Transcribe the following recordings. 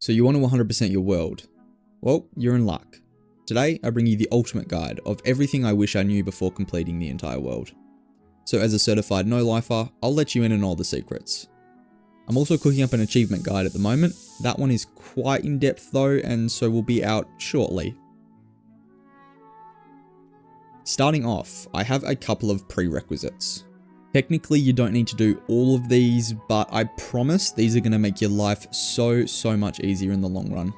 So you want to 100% your world? Well, you're in luck. Today, I bring you the ultimate guide of everything I wish I knew before completing the entire world. So as a certified no-lifer, I'll let you in on all the secrets. I'm also cooking up an achievement guide at the moment. That one is quite in-depth though, and so will be out shortly. Starting off, I have a couple of prerequisites. Technically, you don't need to do all of these, but I promise these are going to make your life so much easier in the long run.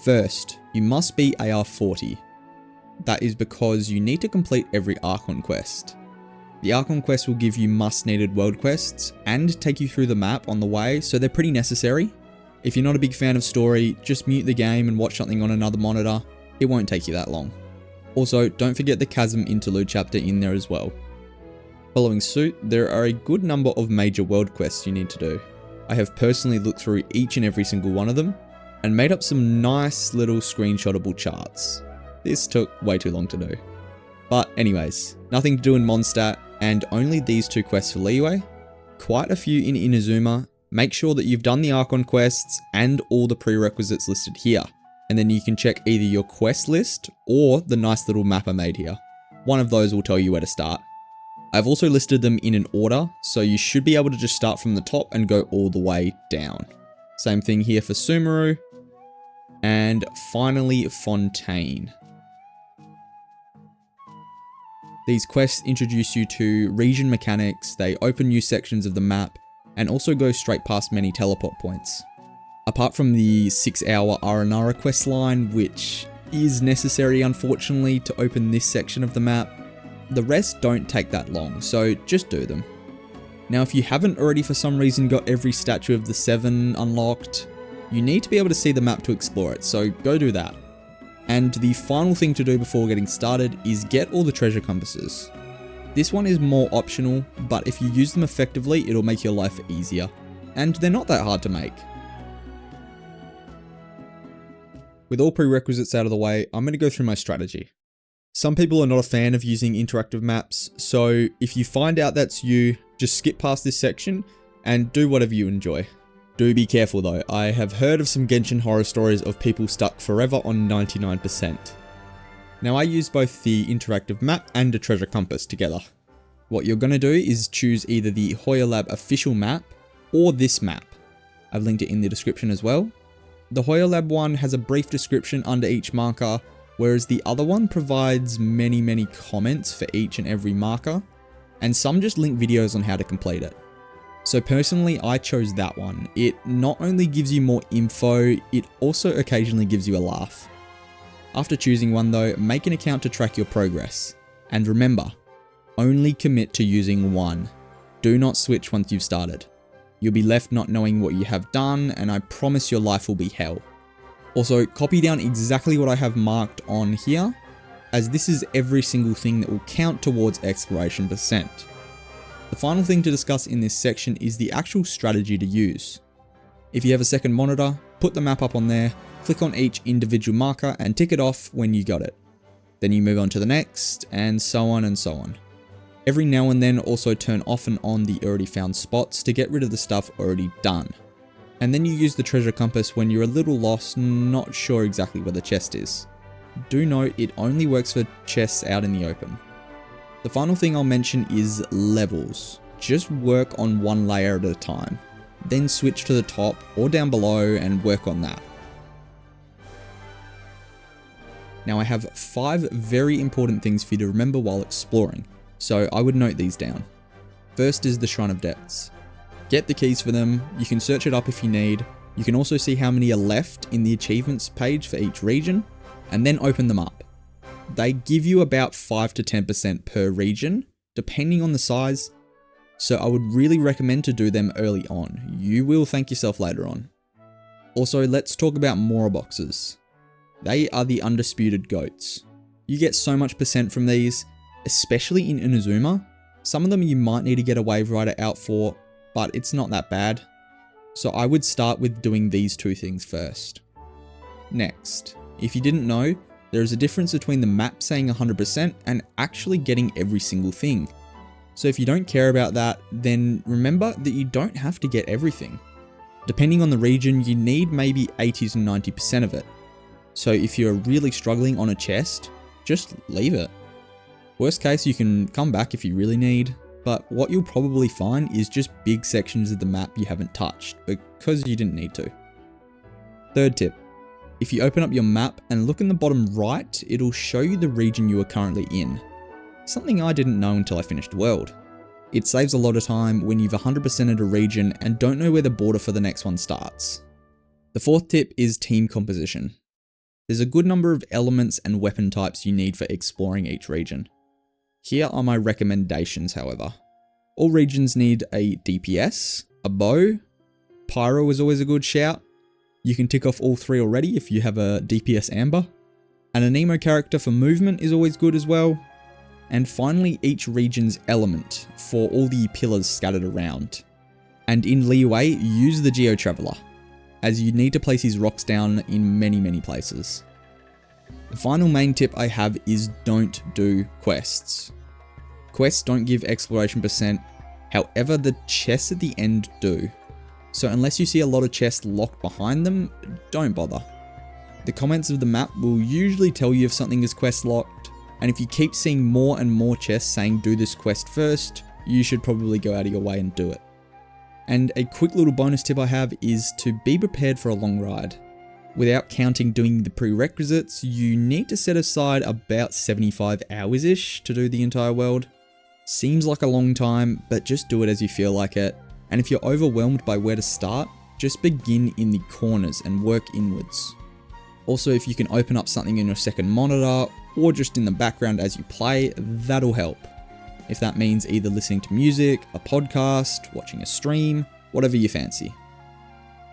First, you must be AR 40. That is because you need to complete every Archon quest. The Archon quest will give you must-needed world quests and take you through the map on the way, so they're pretty necessary. If you're not a big fan of story, just mute the game and watch something on another monitor. It won't take you that long. Also, don't forget the Chasm interlude chapter in there as well. Following suit, there are a good number of major world quests you need to do. I have personally looked through each and every single one of them and made up some nice little screenshotable charts. This took way too long to do. But anyways, nothing to do in Mondstadt and only these two quests for leeway. Quite a few in Inazuma. Make sure that you've done the Archon quests and all the prerequisites listed here. And then you can check either your quest list or the nice little map I made here. One of those will tell you where to start. I've also listed them in an order, so you should be able to just start from the top and go all the way down. Same thing here for Sumeru. And finally, Fontaine. These quests introduce you to region mechanics, they open new sections of the map, and also go straight past many teleport points. Apart from the 6-hour Aranara quest line, which is necessary unfortunately to open this section of the map, the rest don't take that long, so just do them. Now if you haven't already for some reason got every statue of the 7 unlocked, you need to be able to see the map to explore it, so go do that. And the final thing to do before getting started is get all the treasure compasses. This one is more optional, but if you use them effectively, it'll make your life easier. And they're not that hard to make. With all prerequisites out of the way, I'm going to go through my strategy. Some people are not a fan of using interactive maps, so if you find out that's you, just skip past this section and do whatever you enjoy. Do be careful though, I have heard of some Genshin horror stories of people stuck forever on 99%. Now I use both the interactive map and a treasure compass together. What you're going to do is choose either the Hoya Lab official map or this map. I've linked it in the description as well. The Hoya Lab one has a brief description under each marker, whereas the other one provides many comments for each and every marker, and some just link videos on how to complete it. So personally, I chose that one. It not only gives you more info, it also occasionally gives you a laugh. After choosing one though, make an account to track your progress. And remember, only commit to using one. Do not switch once you've started. You'll be left not knowing what you have done, and I promise your life will be hell. Also, copy down exactly what I have marked on here, as this is every single thing that will count towards exploration percent. The final thing to discuss in this section is the actual strategy to use. If you have a second monitor, put the map up on there, click on each individual marker and tick it off when you got it. Then you move on to the next, and so on and so on. Every now and then also turn off and on the already found spots to get rid of the stuff already done. And then you use the treasure compass when you're a little lost, not sure exactly where the chest is. Do note it only works for chests out in the open. The final thing I'll mention is levels. Just work on one layer at a time. Then switch to the top or down below and work on that. Now I have 5 very important things for you to remember while exploring, so I would note these down. First is the Shrine of Depths. Get the keys for them, you can search it up if you need. You can also see how many are left in the achievements page for each region, and then open them up. They give you about 5 to 10% per region, depending on the size, so I would really recommend to do them early on. You will thank yourself later on. Also, let's talk about Mora boxes. They are the undisputed goats. You get so much percent from these, especially in Inazuma. Some of them you might need to get a wave rider out for, but it's not that bad. So I would start with doing these 2 things first. Next, if you didn't know, there is a difference between the map saying 100% and actually getting every single thing. So if you don't care about that, then remember that you don't have to get everything. Depending on the region, you need maybe 80 to 90% of it. So if you're really struggling on a chest, just leave it. Worst case, you can come back if you really need, but what you'll probably find is just big sections of the map you haven't touched because you didn't need to. Third tip, if you open up your map and look in the bottom right, it'll show you the region you are currently in. Something I didn't know until I finished World. It saves a lot of time when you've 100%ed a region and don't know where the border for the next one starts. The fourth tip is team composition. There's a good number of elements and weapon types you need for exploring each region. Here are my recommendations, however. All regions need a DPS, a bow, pyro is always a good shout. You can tick off all three already if you have a DPS amber. An anemo character for movement is always good as well. And finally, each region's element for all the pillars scattered around. And in Liyue, use the Geo Traveler, as you need to place his rocks down in many places. The final main tip I have is don't do quests. Quests don't give exploration percent, however the chests at the end do. So unless you see a lot of chests locked behind them, don't bother. The comments of the map will usually tell you if something is quest locked, and if you keep seeing more and more chests saying do this quest first, you should probably go out of your way and do it. And a quick little bonus tip I have is to be prepared for a long ride. Without counting doing the prerequisites, you need to set aside about 75 hours-ish to do the entire world. Seems like a long time, but just do it as you feel like it. And if you're overwhelmed by where to start, just begin in the corners and work inwards. Also, if you can open up something in your second monitor, or just in the background as you play, that'll help. If that means either listening to music, a podcast, watching a stream, whatever you fancy.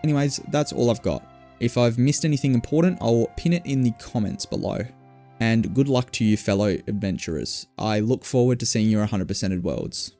Anyways, that's all I've got. If I've missed anything important, I'll pin it in the comments below. And good luck to you fellow adventurers. I look forward to seeing your 100%ed worlds.